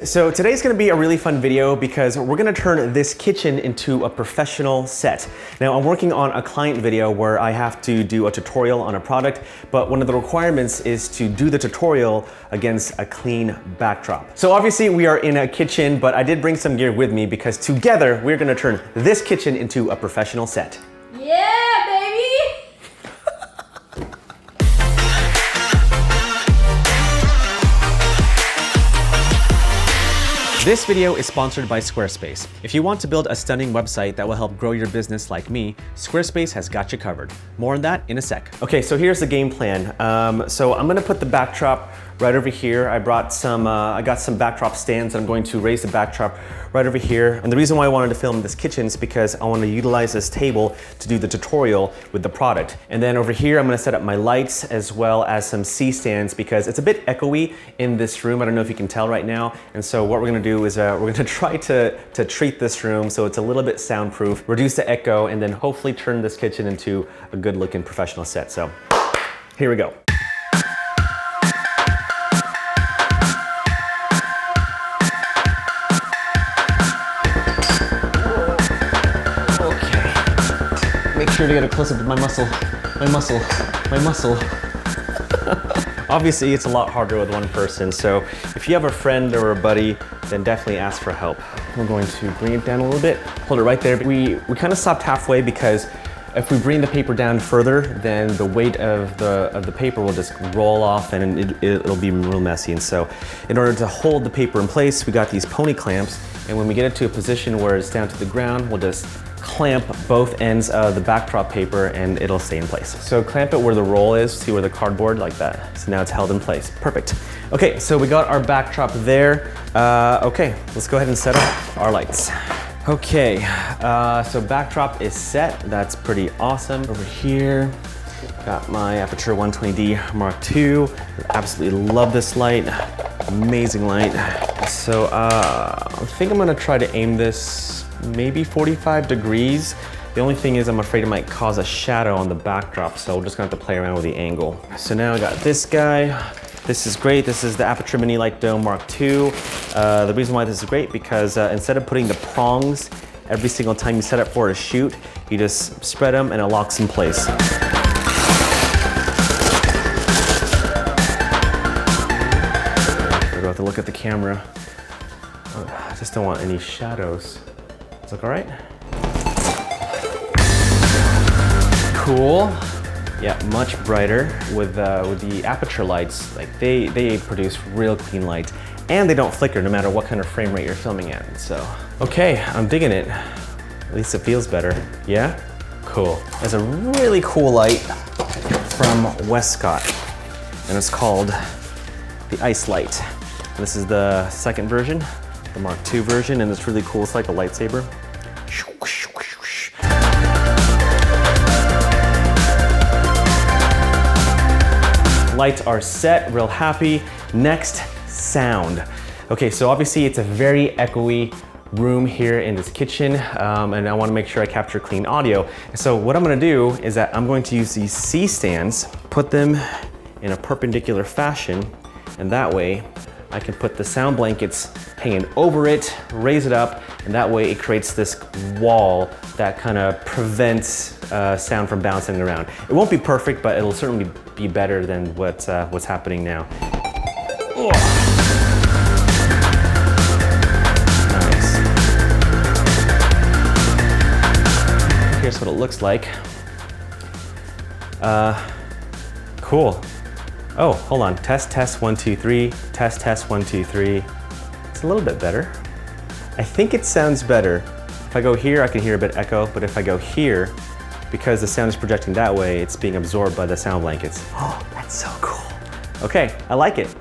So today's gonna be a really fun video because we're gonna turn this kitchen into a professional set. Now I'm working on a client video where I have to do a tutorial on a product, but one of the requirements is to do the tutorial against a clean backdrop. So obviously we are in a kitchen, but I did bring some gear with me because together we're gonna turn this kitchen into a professional set. Yeah, baby! This video is sponsored by Squarespace. If you want to build a stunning website that will help grow your business like me, Squarespace has got you covered. More on that in a sec. Okay, so here's the game plan. So I'm gonna put the backdrop right over here. I got some backdrop stands. I'm going to raise the backdrop right over here. And the reason why I wanted to film this kitchen is because I want to utilize this table to do the tutorial with the product. And then over here, I'm gonna set up my lights as well as some C-stands because it's a bit echoey in this room. I don't know if you can tell right now. And so what we're gonna do is we're gonna try to treat this room so it's a little bit soundproof, reduce the echo, and then hopefully turn this kitchen into a good looking professional set. So here we go. Make sure to get a close-up of my muscle. Obviously, it's a lot harder with one person, so if you have a friend or a buddy, then definitely ask for help. We're going to bring it down a little bit, hold it right there. We kind of stopped halfway because if we bring the paper down further, then the weight of the paper will just roll off and it'll be real messy. And so in order to hold the paper in place, we got these pony clamps, and when we get it to a position where it's down to the ground, we'll just clamp both ends of the backdrop paper and it'll stay in place. So clamp it where the roll is, see where the cardboard, like that. So now it's held in place, perfect. Okay, so we got our backdrop there. Okay, let's go ahead and set up our lights. Okay, so backdrop is set, that's pretty awesome. Over here, got my Aperture 120D Mark II. Absolutely love this light, amazing light. So I think I'm gonna try to aim this maybe 45 degrees. The only thing is I'm afraid it might cause a shadow on the backdrop, so we're just gonna have to play around with the angle. So now I got this guy. This is great. This is the Aperture Mini Light Dome Mark II. The reason why this is great because instead of putting the prongs every single time you set up for a shoot, you just spread them and it locks in place. We're about to look at the camera. I just don't want any shadows. Does it look all right? Cool. Yeah, much brighter with the Aperture lights. Like they produce real clean light, and they don't flicker no matter what kind of frame rate you're filming at. So, okay, I'm digging it. At least it feels better. Yeah? Cool. There's a really cool light from Westcott, and it's called the Ice Light. And this is the second version, the Mark II version, and it's really cool. It's like a lightsaber. Lights are set, real happy. Next, sound. Okay, so obviously it's a very echoey room here in this kitchen, and I wanna make sure I capture clean audio. So what I'm gonna do is that I'm going to use these C-stands, put them in a perpendicular fashion, and that way I can put the sound blankets hanging over it, raise it up, and that way it creates this wall that kind of prevents sound from bouncing around. It won't be perfect, but it'll certainly be better than what's happening now. Oh. Nice. Here's what it looks like. Cool. Oh, hold on. Test, 1, 2, 3. Test, 1, 2, 3. It's a little bit better. I think it sounds better. If I go here, I can hear a bit echo, but if I go here, because the sound is projecting that way, it's being absorbed by the sound blankets. Oh, that's so cool. Okay, I like it.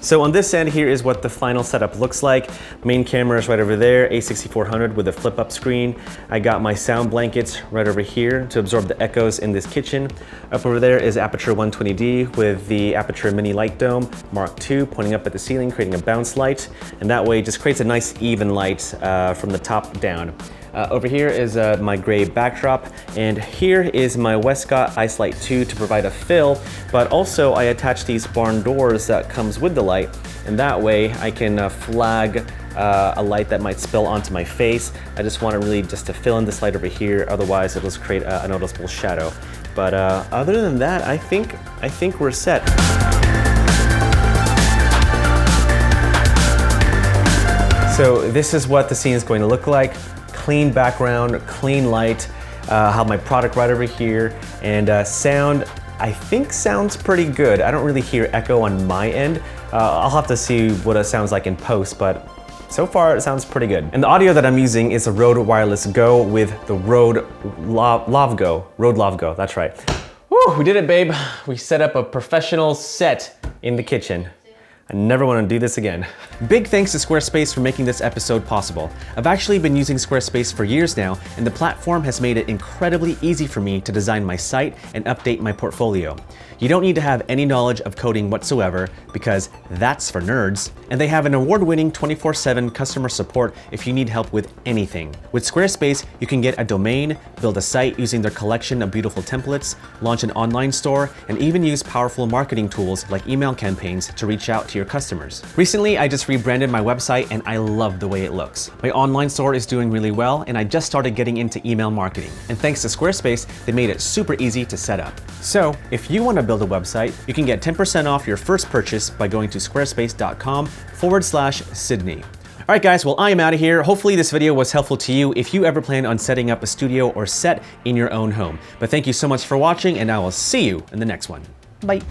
So on this end here is what the final setup looks like. Main camera is right over there, A6400 with a flip up screen. I got my sound blankets right over here to absorb the echoes in this kitchen. Up over there is Aperture 120D with the Aperture Mini Light Dome Mark II pointing up at the ceiling, creating a bounce light. And that way it just creates a nice even light from the top down. Over here is my gray backdrop, and here is my Westcott Ice Light 2 to provide a fill, but also I attach these barn doors that comes with the light, and that way I can flag a light that might spill onto my face. I just want to really just to fill in this light over here, otherwise it'll just create a noticeable shadow. But other than that, I think we're set. So this is what the scene is going to look like. Clean background, clean light, have my product right over here, and sound, I think sounds pretty good. I don't really hear echo on my end. I'll have to see what it sounds like in post, but so far it sounds pretty good. And the audio that I'm using is a Rode Wireless Go with the Rode Lav Go, that's right. Woo, we did it, babe. We set up a professional set in the kitchen. I never want to do this again. Big thanks to Squarespace for making this episode possible. I've actually been using Squarespace for years now, and the platform has made it incredibly easy for me to design my site and update my portfolio. You don't need to have any knowledge of coding whatsoever, because that's for nerds. And they have an award-winning 24/7 customer support if you need help with anything. With Squarespace, you can get a domain, build a site using their collection of beautiful templates, launch an online store, and even use powerful marketing tools like email campaigns to reach out to your customers. Recently, I just rebranded my website and I love the way it looks. My online store is doing really well, and I just started getting into email marketing. And thanks to Squarespace, they made it super easy to set up. So if you want to build a website, you can get 10% off your first purchase by going to squarespace.com/Sidney. All right, guys, well, I am out of here. Hopefully this video was helpful to you if you ever plan on setting up a studio or set in your own home. But thank you so much for watching, and I will see you in the next one. Bye.